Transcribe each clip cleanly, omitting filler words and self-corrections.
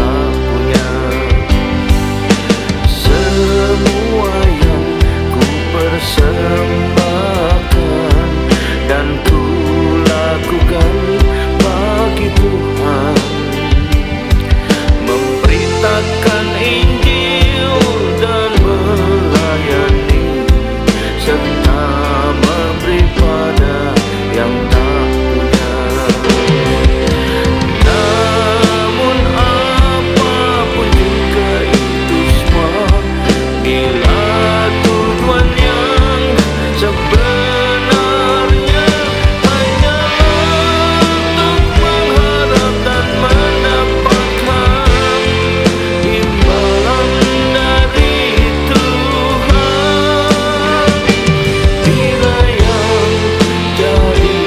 tak punya. Semua yang ku persembahkan dan ku lakukan bagi Tuhan, memberitakan Injil dan melayani serta memberi pada yang tak punya. Namun apapun juga itu semua, bila tujuan yang sebenarnya hanyalah untuk mengharap dan mendapatkan imbalan dari Tuhan. Bila yang jadi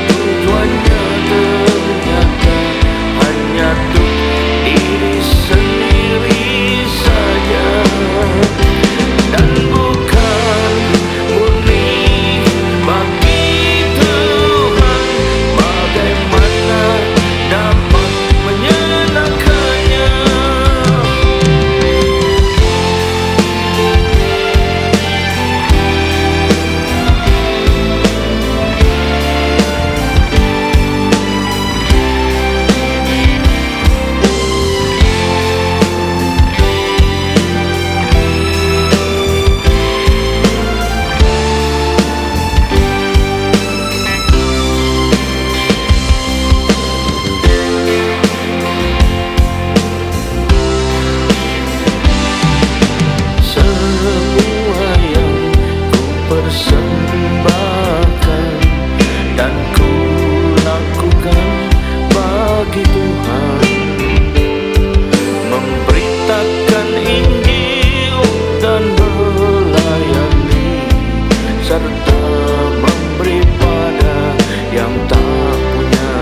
tujuannya ternyata hanya untuk diri sendiri saja dan bukan murni bagi Tuhan, bagaimana dapat menyenangkannya? Semua yang ku persembahkan dan ku lakukan bagi Tuhan, memberitakan Injil dan melayani serta memberi pada yang tak punya.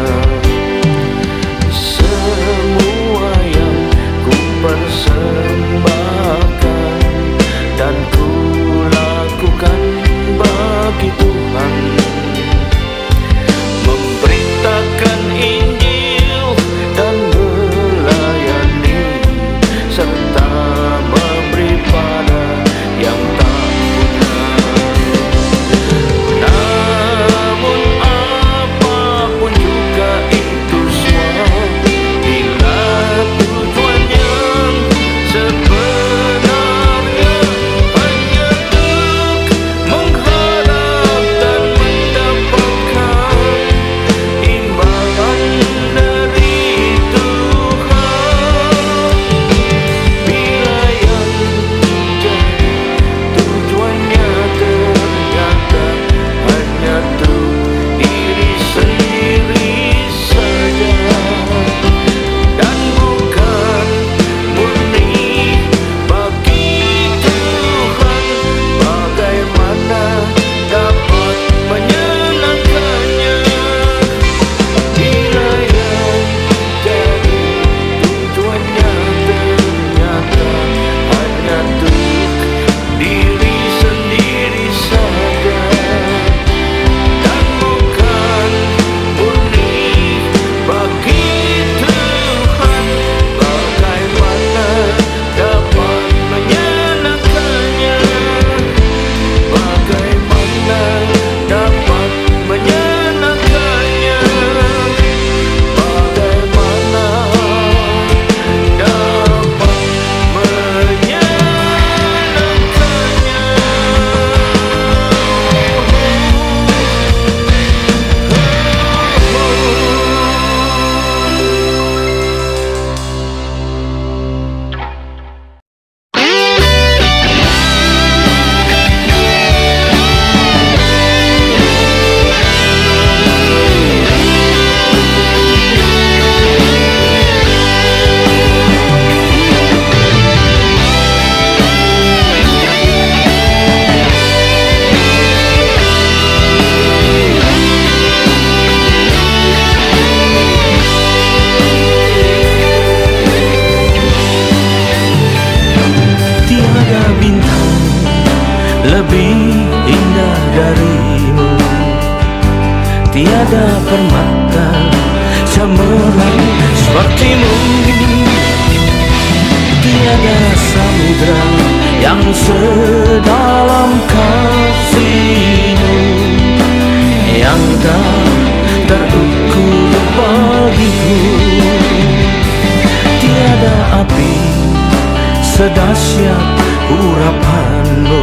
Semua yang ku persembahkan dan ku lakukan bagi Tuhan, memberitakan Injil dan melayani serta memberi pada yang tak punya. Namun apapun juga itu semua, bila tujuan yang sebenarnya hanya untuk mengharap dan mendapatkan imbalan dari Tuhan. Bila yang jadi tujuannya ternyata hanya untuk diri sendiri saja dan bukan murni bagi Tuhan, bagaimana dapat menyenangkannya? Bila yang jadi tujuannya ternyata hanya untuk diri sendiri saja dan bukan murni bagi Tuhan, bagaimana dapat menyenangkannya? Bagaimana dapat menyenangkannya? Bagaimana dapat tiada bintang lebih indah darimu, tiada permata cemerlang sepertimu. samudra yang sedalam kasih-Mu, yang tak terukur bagiku. Tiada api sedahsyat urapan-Mu,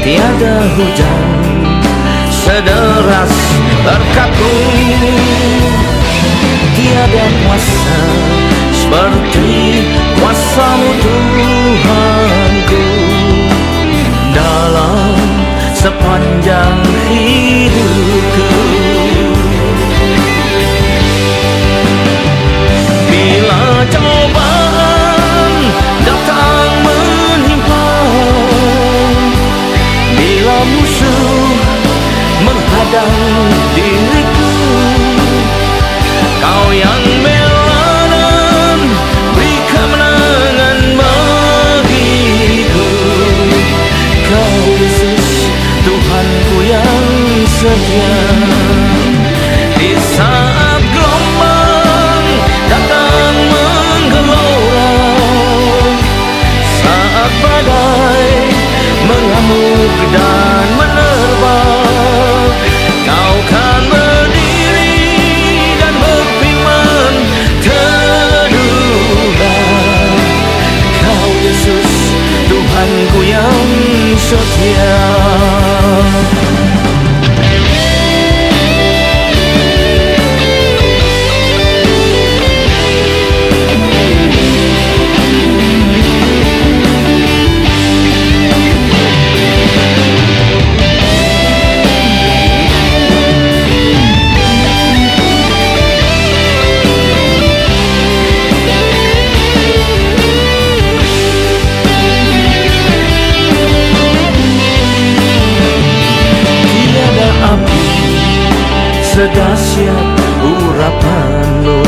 tiada hujan sederas berkat-Mu, tiada kuasa seperti kuasa-Mu Tuhanku. Dalam sepanjang hidupku, bila cobaan datang menimpa, bila musuh menghadang diriku, Kau yang bela dan beri kemenangan bagiku. Kau Yesus, Tuhanku yang setia. Di saat gelombang datang menggelora, saat badai mengamuk dan menerpa, Kau kan berdiri dan berfirman, teduhlah. Kau Yesus, Tuhanku yang setia. Sedahsyat urapan-Mu,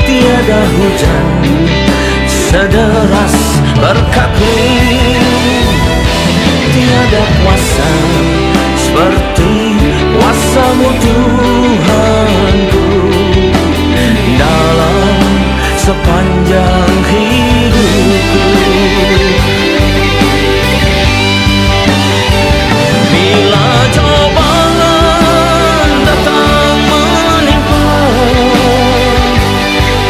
tiada hujan sederas berkat-Mu, tiada kuasa seperti kuasa-Mu Tuhanku. Dalam sepanjang hidupku, bila cobaan datang menimpa,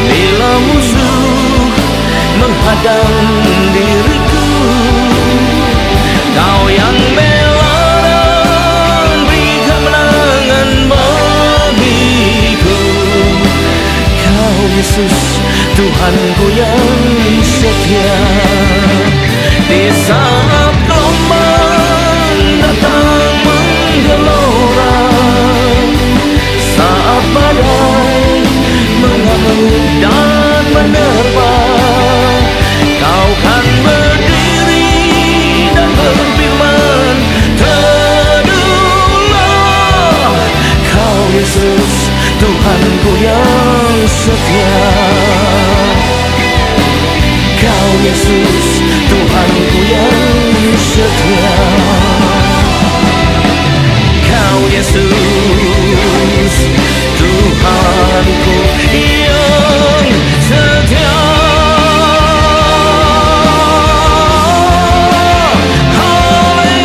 bila musuh menghadang diriku, Kau yang bela dan beri kemenangan bagiku. Kau Yesus, Tuhanku yang setia. Di saat gelombang datang menggelora, saat badai mengamuk dan menerpa, Kau kan berdiri dan berfirman, teduhlah. Kau Yesus, Tuhanku yang setia. Kau Yesus, Tuhanku yang setia. Kau Yesus, Tuhanku yang setia. Haleluya.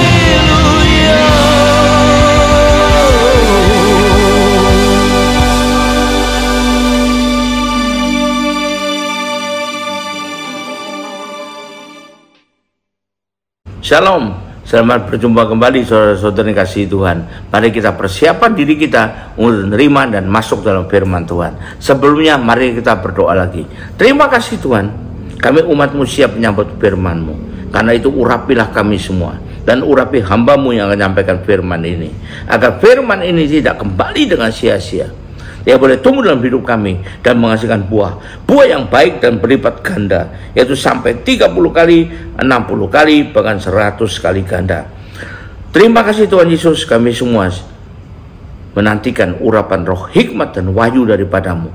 Shalom, selamat berjumpa kembali saudara-saudari kasih Tuhan. Mari kita persiapkan diri kita untuk menerima dan masuk dalam firman Tuhan. Sebelumnya mari kita berdoa lagi. Terima kasih Tuhan, kami umat-Mu siap menyambut firman-Mu. Karena itu urapilah kami semua, dan urapi hamba-Mu yang akan menyampaikan firman ini, agar firman ini tidak kembali dengan sia-sia. Dia boleh tumbuh dalam hidup kami dan menghasilkan buah yang baik dan berlipat ganda, yaitu sampai 30 kali, 60 kali, bahkan 100 kali ganda. Terima kasih Tuhan Yesus, kami semua menantikan urapan roh hikmat dan wahyu daripada-Mu,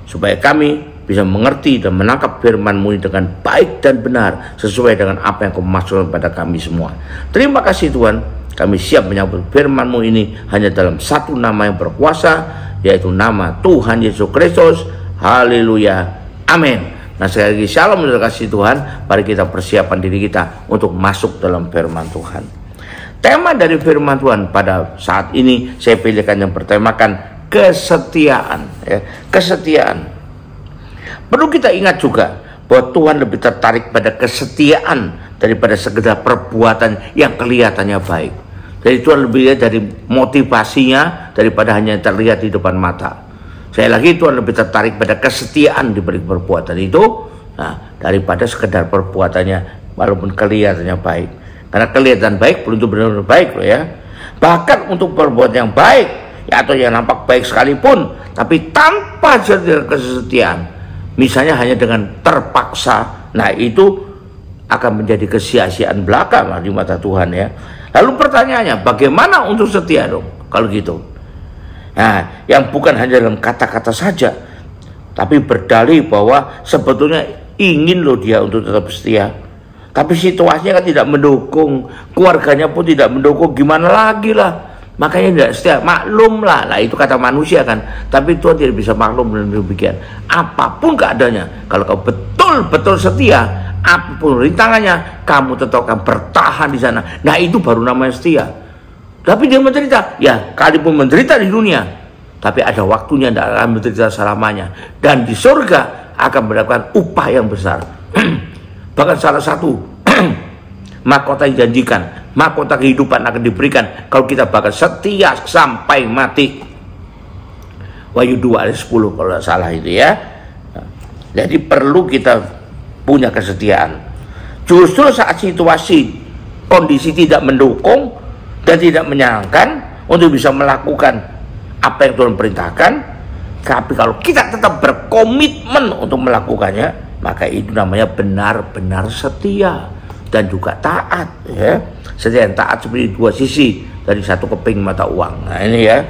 supaya kami bisa mengerti dan menangkap firman-Mu dengan baik dan benar, sesuai dengan apa yang Kau maksudkan pada kami semua. Terima kasih Tuhan, kami siap menyambut firman-Mu ini hanya dalam satu nama yang berkuasa, yaitu nama Tuhan Yesus Kristus. Haleluya, amin. Nah, sekali lagi shalom dan kasih Tuhan. Mari kita persiapkan diri kita untuk masuk dalam firman Tuhan. Tema dari firman Tuhan pada saat ini saya pilihkan yang bertemakan kesetiaan, ya, kesetiaan. Perlu kita ingat juga bahwa Tuhan lebih tertarik pada kesetiaan daripada sekedar perbuatan yang kelihatannya baik. Jadi Tuhan lebih lihat dari motivasinya daripada hanya terlihat di depan mata. Saya lagi Tuhan lebih tertarik pada kesetiaan dibalik perbuatan itu, nah, daripada sekedar perbuatannya walaupun kelihatannya baik. Karena kelihatan baik belum tentu benar-benar baik loh ya. Bahkan untuk perbuatan yang baik ya, atau yang nampak baik sekalipun, tapi tanpa kesetiaan, misalnya hanya dengan terpaksa, nah itu akan menjadi kesia-siaan belaka di mata Tuhan ya. Lalu pertanyaannya, bagaimana untuk setia dong kalau gitu? Nah, yang bukan hanya dalam kata-kata saja, tapi berdalih bahwa sebetulnya ingin loh dia untuk tetap setia. Tapi situasinya kan tidak mendukung, keluarganya pun tidak mendukung, gimana lagi lah. Makanya tidak setia, maklum lah. Nah itu kata manusia kan. Tapi Tuhan tidak bisa maklum dengan demikian. Apapun keadaannya, kalau kau betul-betul setia, apapun rintangannya, kamu tetap akan bertahan di sana. Nah itu baru namanya setia. Tapi dia menderita, ya kalipun menderita di dunia, tapi ada waktunya tidak akan menderita selamanya. Dan di surga akan mendapatkan upah yang besar. Bahkan salah satu mahkota yang dijanjikan, mahkota kehidupan akan diberikan kalau kita bakal setia sampai mati. Wahyu 2 ayat 10 kalau tidak salah itu ya. Jadi perlu kita punya kesetiaan. Justru saat situasi kondisi tidak mendukung dan tidak menyenangkan untuk bisa melakukan apa yang Tuhan perintahkan, tapi kalau kita tetap berkomitmen untuk melakukannya, maka itu namanya benar-benar setia dan juga taat ya. Setia dan taat seperti dua sisi dari satu keping mata uang. Nah ini ya.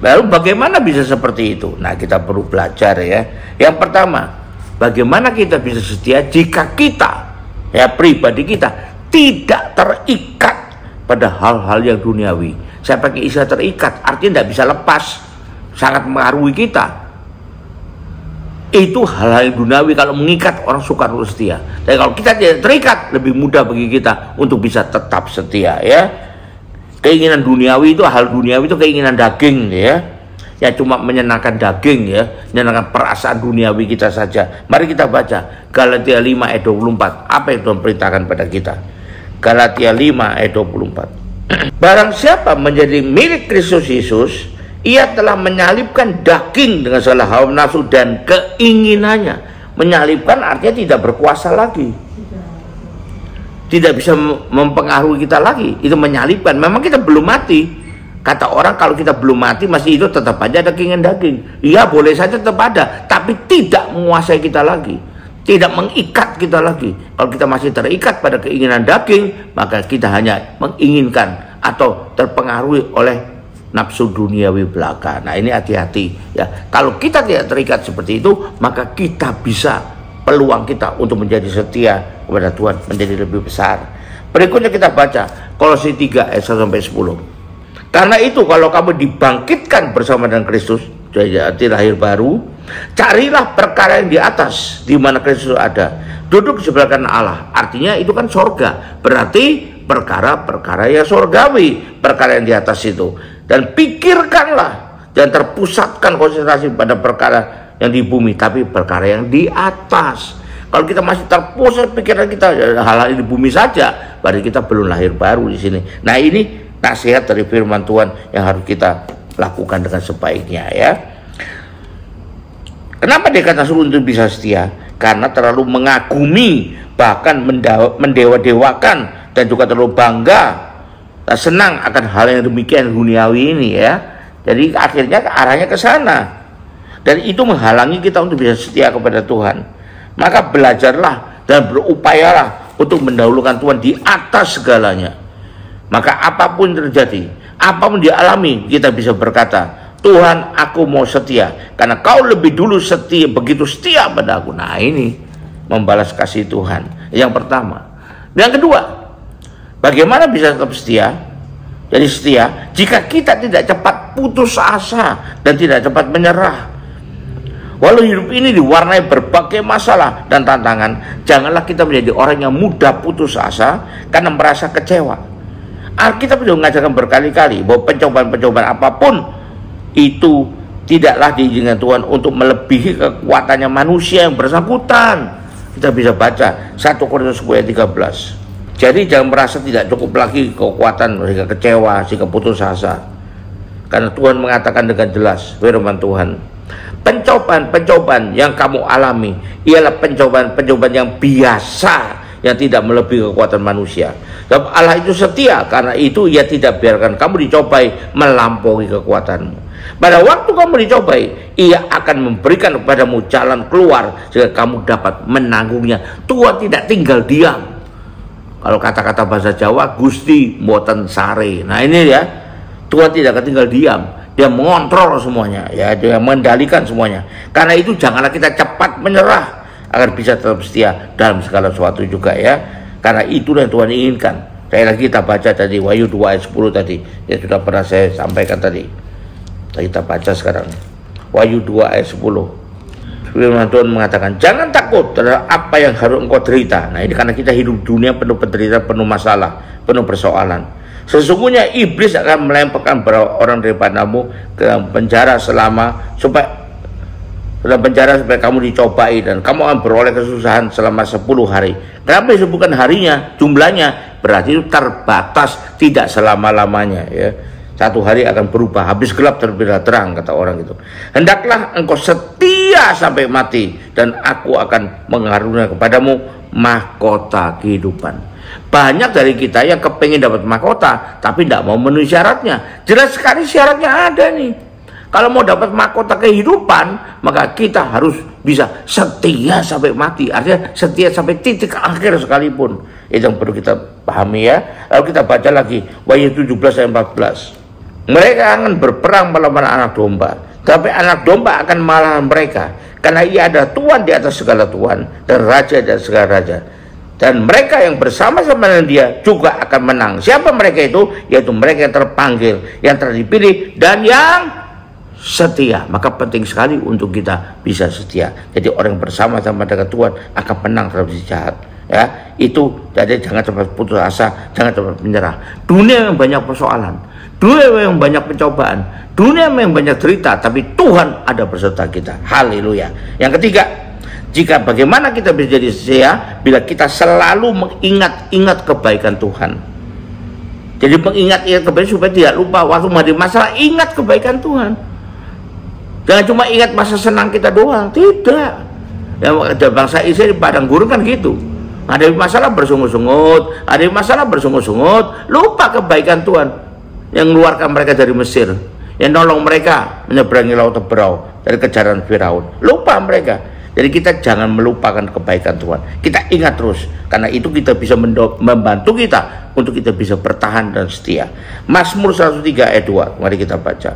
Lalu bagaimana bisa seperti itu? Nah kita perlu belajar ya. Yang pertama, bagaimana kita bisa setia jika kita ya pribadi kita tidak terikat pada hal-hal yang duniawi. Saya pakai istilah terikat, artinya tidak bisa lepas, sangat mengaruhi kita. Itu hal-hal yang duniawi kalau mengikat orang suka untuk setia. Tapi kalau kita tidak terikat, lebih mudah bagi kita untuk bisa tetap setia ya. Keinginan duniawi itu, hal duniawi itu keinginan daging ya. Ya cuma menyenangkan daging ya, menyenangkan perasaan duniawi kita saja. Mari kita baca Galatia 5 ayat 24. Apa yang Tuhan perintahkan pada kita? Galatia 5 ayat 24. Barang siapa menjadi milik Kristus Yesus, ia telah menyalibkan daging dengan segala hawa nafsu dan keinginannya. Menyalibkan artinya tidak berkuasa lagi, tidak bisa mempengaruhi kita lagi. Itu menyalibkan. Memang kita belum mati. Kata orang kalau kita belum mati masih hidup, tetap aja ada keinginan daging. Iya boleh saja tetap ada, tapi tidak menguasai kita lagi, tidak mengikat kita lagi. Kalau kita masih terikat pada keinginan daging, maka kita hanya menginginkan atau terpengaruhi oleh nafsu duniawi belaka. Nah ini hati-hati ya. Kalau kita tidak terikat seperti itu, maka kita bisa, peluang kita untuk menjadi setia kepada Tuhan menjadi lebih besar. Berikutnya kita baca Kolose 3 ayat 1-10. Karena itu kalau kamu dibangkitkan bersama dengan Kristus, jadi lahir baru, carilah perkara yang di atas, di mana Kristus ada, duduk di sebelah kanan Allah. Artinya itu kan sorga, berarti perkara-perkara yang sorgawi, perkara yang di atas itu. Dan pikirkanlah, dan terpusatkan konsentrasi pada perkara yang di bumi, tapi perkara yang di atas. Kalau kita masih terpusat pikiran kita hal-hal di bumi saja, berarti kita belum lahir baru di sini. Nah ini nasihat dari firman Tuhan yang harus kita lakukan dengan sebaiknya ya. Kenapa dia kata suruh untuk bisa setia? Karena terlalu mengagumi, bahkan mendewa-dewakan, dan juga terlalu bangga, senang akan hal yang demikian duniawi ini ya. Jadi akhirnya arahnya ke sana, dan itu menghalangi kita untuk bisa setia kepada Tuhan. Maka belajarlah dan berupayalah untuk mendahulukan Tuhan di atas segalanya. Maka apapun terjadi, apapun dialami, kita bisa berkata, Tuhan aku mau setia, karena kau lebih dulu setia, begitu setia pada aku. Nah ini membalas kasih Tuhan. Yang pertama. Yang kedua, bagaimana bisa tetap setia? Jadi setia jika kita tidak cepat putus asa dan tidak cepat menyerah. Walau hidup ini diwarnai berbagai masalah dan tantangan, janganlah kita menjadi orang yang mudah putus asa karena merasa kecewa. Alkitab juga mengajarkan berkali-kali bahwa pencobaan-pencobaan apapun itu tidaklah diizinkan Tuhan untuk melebihi kekuatannya manusia yang bersangkutan. Kita bisa baca 1 Korintus 10 ayat 13. Jadi jangan merasa tidak cukup lagi kekuatan sehingga kecewa, sehingga putus asa. Karena Tuhan mengatakan dengan jelas firman Tuhan, pencobaan-pencobaan yang kamu alami ialah pencobaan-pencobaan yang biasa, yang tidak melebihi kekuatan manusia. Dan Allah itu setia, karena itu Ia tidak biarkan kamu dicobai melampaui kekuatanmu. Pada waktu kamu dicobai, Ia akan memberikan kepadamu jalan keluar sehingga kamu dapat menanggungnya. Tuhan tidak tinggal diam. Kalau kata-kata bahasa Jawa, Gusti mboten sare. Nah ini ya, Tuhan tidak akan tinggal diam. Dia mengontrol semuanya, ya, dia mengendalikan semuanya. Karena itu janganlah kita cepat menyerah, agar bisa tetap setia dalam segala sesuatu juga, ya. Karena itulah yang Tuhan inginkan. Saya lagi kita baca tadi Wahyu 2 ayat 10 tadi, ya sudah pernah saya sampaikan tadi. Kita baca sekarang Wahyu 2 ayat 10. Firman Tuhan mengatakan, jangan takut terhadap apa yang harus engkau derita. Nah ini karena kita hidup dunia penuh penderitaan, penuh masalah, penuh persoalan. Sesungguhnya iblis akan melemparkan beberapa orang daripadamu ke penjara supaya kamu dicobai dan kamu akan beroleh kesusahan selama 10 hari. Kenapa disebutkan harinya, jumlahnya? Berarti itu terbatas, tidak selama-lamanya, ya. 1 hari akan berubah, habis gelap terbitlah terang, kata orang itu. Hendaklah engkau setia sampai mati, dan aku akan mengaruniakan kepadamu mahkota kehidupan. Banyak dari kita yang kepengen dapat mahkota tapi tidak mau memenuhi syaratnya. Jelas sekali syaratnya ada nih. Kalau mau dapat mahkota kehidupan, maka kita harus bisa setia sampai mati. Artinya setia sampai titik akhir sekalipun. Itu yang perlu kita pahami, ya. Lalu kita baca lagi Wahyu 17 ayat 14. Mereka akan berperang melawan anak domba, tapi anak domba akan mengalahkan mereka, karena Ia ada Tuhan di atas segala Tuhan dan Raja di atas segala Raja. Dan mereka yang bersama-sama dengan Dia juga akan menang. Siapa mereka itu? Yaitu mereka yang terpanggil, yang telah dipilih, dan yang setia. Maka penting sekali untuk kita bisa setia. Jadi orang yang bersama-sama dengan Tuhan akan menang terhadap si jahat, ya. Itu jadi jangan cepat putus asa, jangan cepat menyerah. Dunia yang banyak persoalan, dunia yang banyak pencobaan, dunia yang banyak cerita, tapi Tuhan ada beserta kita. Haleluya. Yang ketiga, jika bagaimana kita bisa jadi setia bila kita selalu mengingat-ingat kebaikan Tuhan. Jadi mengingat-ingat kebaikan supaya tidak lupa waktu menghadapi masalah, ingat kebaikan Tuhan. Jangan cuma ingat masa senang kita doang, tidak. Ya, ada bangsa Israel di padang gurun kan gitu. Ada masalah bersungut-sungut, lupa kebaikan Tuhan yang mengeluarkan mereka dari Mesir, yang nolong mereka menyeberangi laut Teberau dari kejaran Firaun. Lupa mereka. Jadi kita jangan melupakan kebaikan Tuhan. Kita ingat terus, karena itu kita bisa membantu kita untuk kita bisa bertahan dan setia. Mazmur 103 ayat 2, mari kita baca.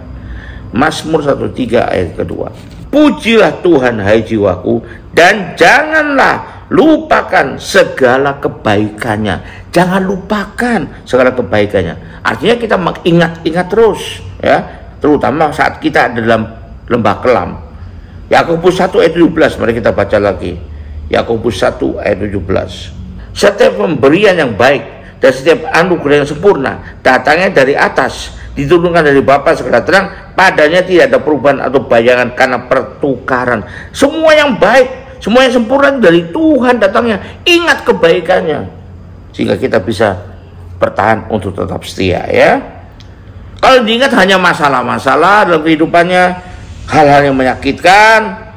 Mazmur 103 ayat kedua. Pujilah Tuhan hai jiwaku, dan janganlah lupakan segala kebaikannya. Jangan lupakan segala kebaikannya. Artinya kita mengingat-ingat terus, ya, terutama saat kita ada dalam lembah kelam. Yakobus 1 ayat 17, mari kita baca lagi. Yakobus 1 ayat 17. Setiap pemberian yang baik dan setiap anugerah yang sempurna datangnya dari atas, diturunkan dari Bapa segala terang, padanya tidak ada perubahan atau bayangan karena pertukaran. Semua yang baik, semua yang sempurna dari Tuhan datangnya. Ingat kebaikannya, sehingga kita bisa bertahan untuk tetap setia, ya. Kalau diingat hanya masalah-masalah dalam kehidupannya, hal-hal yang menyakitkan,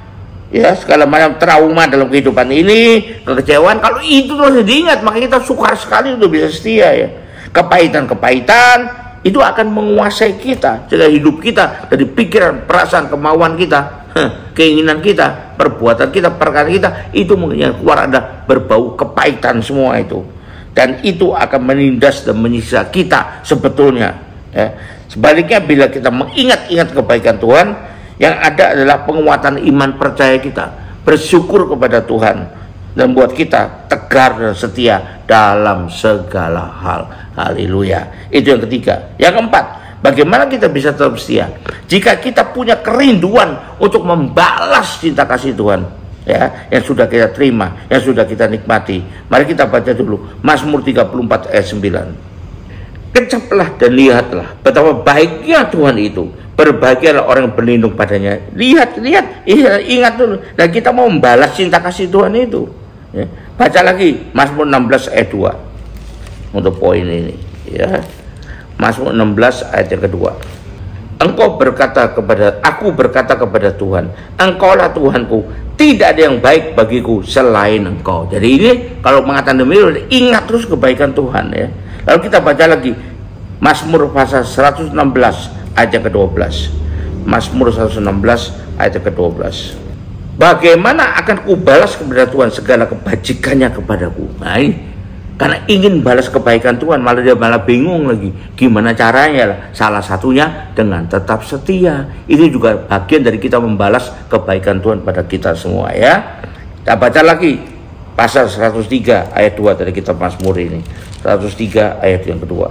ya, segala macam trauma dalam kehidupan ini, kekecewaan, kalau itu terus diingat, maka kita sukar sekali untuk bisa setia, ya. Kepahitan-kepahitan itu akan menguasai kita, sehingga hidup kita dari pikiran, perasaan, kemauan kita, keinginan kita, perbuatan kita, perkataan kita, itu yang keluar ada berbau kepahitan semua itu, dan itu akan menindas dan menyiksa kita sebetulnya, ya. Sebaliknya bila kita mengingat-ingat kebaikan Tuhan, yang ada adalah penguatan iman percaya kita, bersyukur kepada Tuhan, dan buat kita tegar dan setia dalam segala hal. Haleluya. Itu yang ketiga. Yang keempat, Bagaimana kita bisa tetap setia? Jika kita punya kerinduan untuk membalas cinta kasih Tuhan, ya, yang sudah kita terima, yang sudah kita nikmati. Mari kita baca dulu Mazmur 34 ayat 9. Kecaplah dan lihatlah betapa baiknya Tuhan itu. Berbahagialah orang yang berlindung padanya. Lihat, ingat dulu. Dan kita mau membalas cinta kasih Tuhan itu. Ya. Baca lagi Mazmur 16 ayat 2 untuk poin ini. Ya. Mazmur 16 ayat yang kedua. Aku berkata kepada Tuhan, Engkaulah Tuhanku, tidak ada yang baik bagiku selain Engkau. Jadi ini kalau mengatakan demikian, ingat terus kebaikan Tuhan, ya. Lalu kita baca lagi Mazmur pasal 116 ayat yang ke-12. Mazmur 116 ayat yang ke-12. Bagaimana akan kubalas kepada Tuhan segala kebajikannya kepadaku? Nah, ini karena ingin balas kebaikan Tuhan, malah dia malah bingung lagi gimana caranya. Salah satunya dengan tetap setia. Ini juga bagian dari kita membalas kebaikan Tuhan pada kita semua, ya. Kita baca lagi pasal 103 ayat 2 dari kitab Mazmur ini. 103 ayat yang kedua.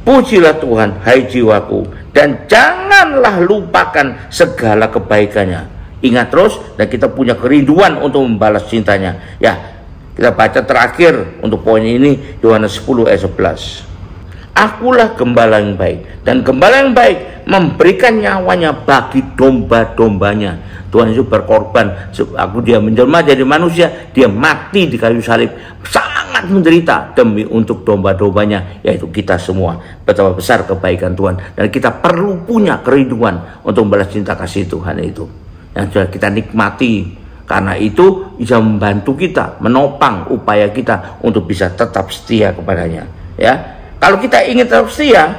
Pujilah Tuhan, hai jiwaku, dan janganlah lupakan segala kebaikannya. Ingat terus, dan kita punya kerinduan untuk membalas cintanya, ya. Kita baca terakhir untuk poin ini, Yohanes 10 ayat 11. Akulah gembala yang baik, dan gembala yang baik memberikan nyawanya bagi domba-dombanya. Tuhan Yesus berkorban, dia menjelma jadi manusia, dia mati di kayu salib, sangat menderita demi untuk domba-dombanya, yaitu kita semua. Betapa besar kebaikan Tuhan, dan kita perlu punya kerinduan untuk membalas cinta kasih Tuhan itu, yang sudah kita nikmati. Karena itu bisa membantu kita, menopang upaya kita untuk bisa tetap setia kepadanya, ya. Kalau kita ingin tetap setia,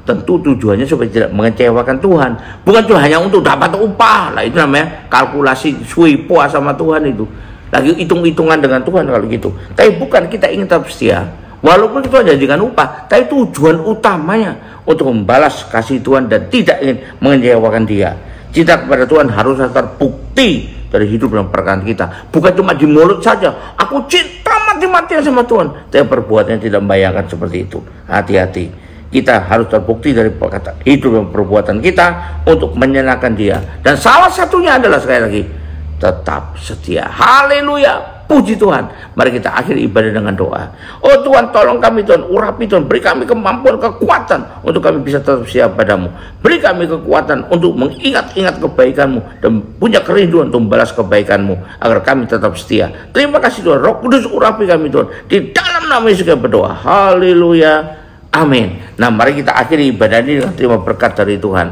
tentu tujuannya supaya tidak mengecewakan Tuhan, bukan cuma hanya untuk dapat upah. Lah itu namanya kalkulasi sui puas sama Tuhan, itu lagi hitung-hitungan dengan Tuhan kalau gitu. Tapi bukan, kita ingin tetap setia walaupun itu jadikan upah, tapi tujuan utamanya untuk membalas kasih Tuhan dan tidak ingin mengecewakan Dia. Cinta kepada Tuhan harus terbukti dari hidup dan perkataan kita, bukan cuma di mulut saja, aku cinta mati-matian sama Tuhan, tapi perbuatannya tidak membayangkan seperti itu. Hati-hati, kita harus terbukti dari perkataan, hidup dan perbuatan kita untuk menyenangkan Dia, dan salah satunya adalah sekali lagi tetap setia. Haleluya, puji Tuhan. Mari kita akhiri ibadah dengan doa. Oh Tuhan, tolong kami Tuhan, urapi Tuhan, beri kami kemampuan, kekuatan untuk kami bisa tetap setia padamu. Beri kami kekuatan untuk mengingat-ingat kebaikan-Mu dan punya kerinduan untuk membalas kebaikan-Mu agar kami tetap setia. Terima kasih Tuhan, Roh Kudus urapi kami Tuhan, di dalam nama Yesus kami berdoa. Haleluya, amin. Nah, mari kita akhiri ibadah ini dengan terima berkat dari Tuhan.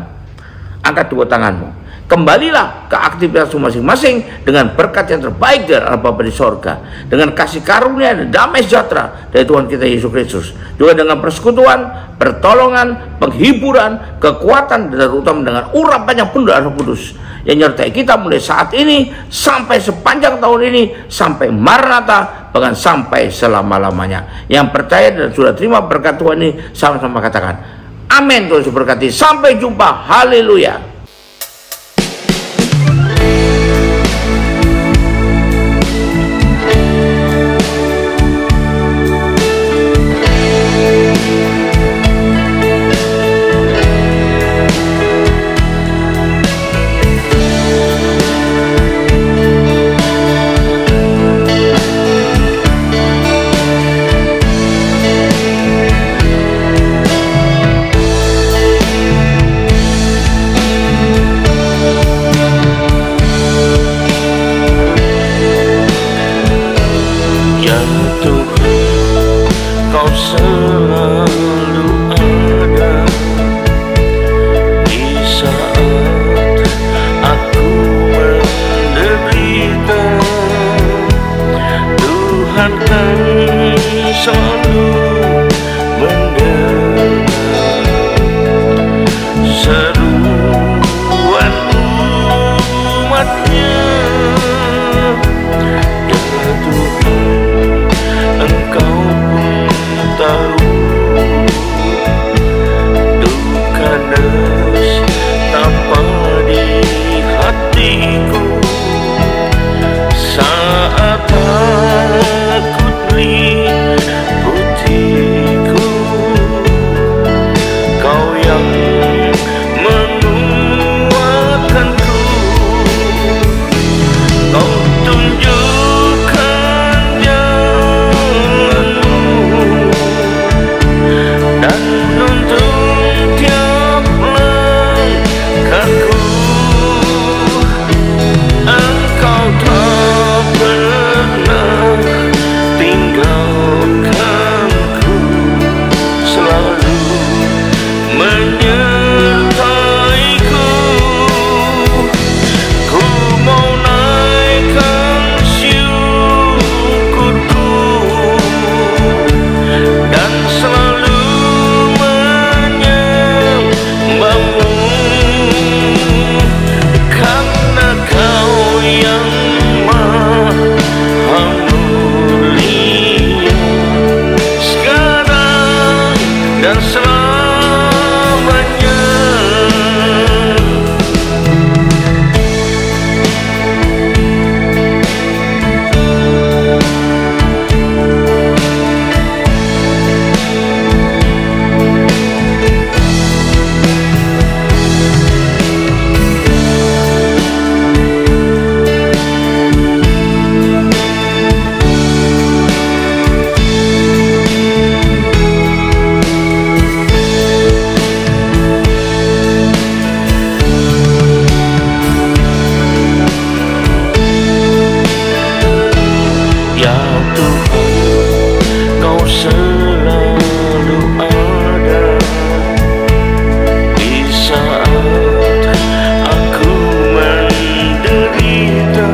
Angkat dua tanganmu. Kembalilah ke aktivitas masing-masing dengan berkat yang terbaik dari Allah Bapa di sorga, dengan kasih karunia dan damai sejahtera dari Tuhan kita Yesus Kristus, juga dengan persekutuan, pertolongan, penghiburan, kekuatan, dan terutama dengan urapannya pun dari Roh Kudus yang menyertai kita mulai saat ini sampai sepanjang tahun ini, sampai Maranatha, bahkan sampai selama-lamanya. Yang percaya dan sudah terima berkat Tuhan ini, sama-sama katakan amin. Tuhan berkati. Sampai jumpa. Haleluya. Saat takut Ya Tuhan, Kau selalu ada di saat aku menderita.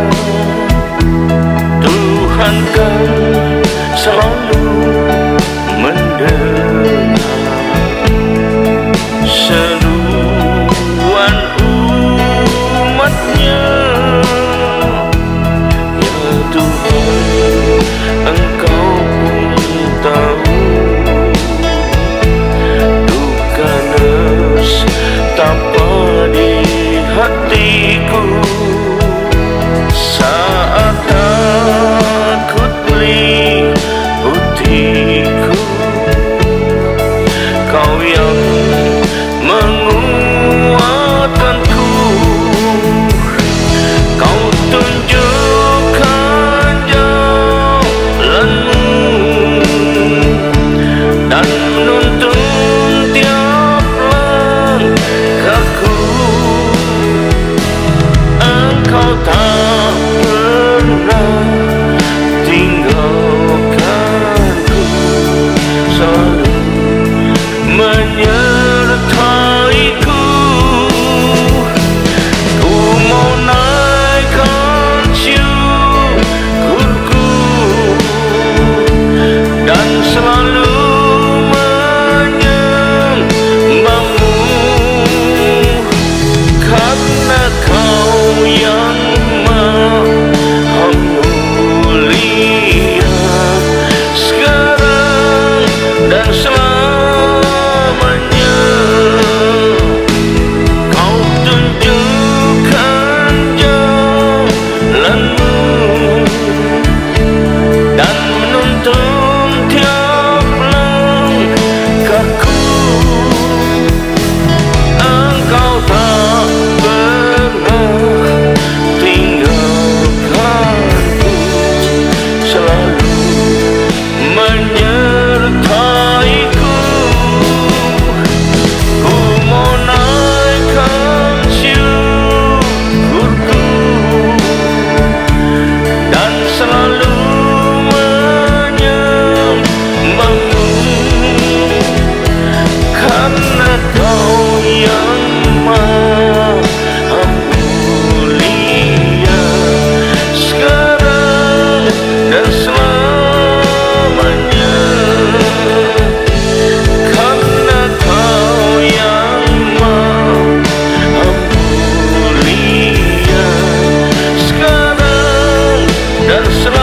Tuhan kan selalu mendengar seruan umatnya. Ya Tuhan, Engkau pun tahu duka nestapa di hatiku saat takut meliputiku. Kau yang menguatkanku, Kau tunjukkan jalanmu dan menuntun tiap langkahku. Engkau tak pernah tinggalkanku, selalu menyertaiku. Ku mau naikkan syukurku dan selalu menyembahmu, karena Kau yang Maha Mulia, sekarang dan selamanya. Kau tunjukkan jalanmu dan menuntun tiap langkahku. Engkau tak pernah tinggalkanku, selalu menyertaiku. Ku mau naikkan syukurku dan selalu menyembahmu, karena Kau yang Maha Mulia, sekarang dan selamanya. Karena Kau yang Maha Mulia, sekarang dan selamanya.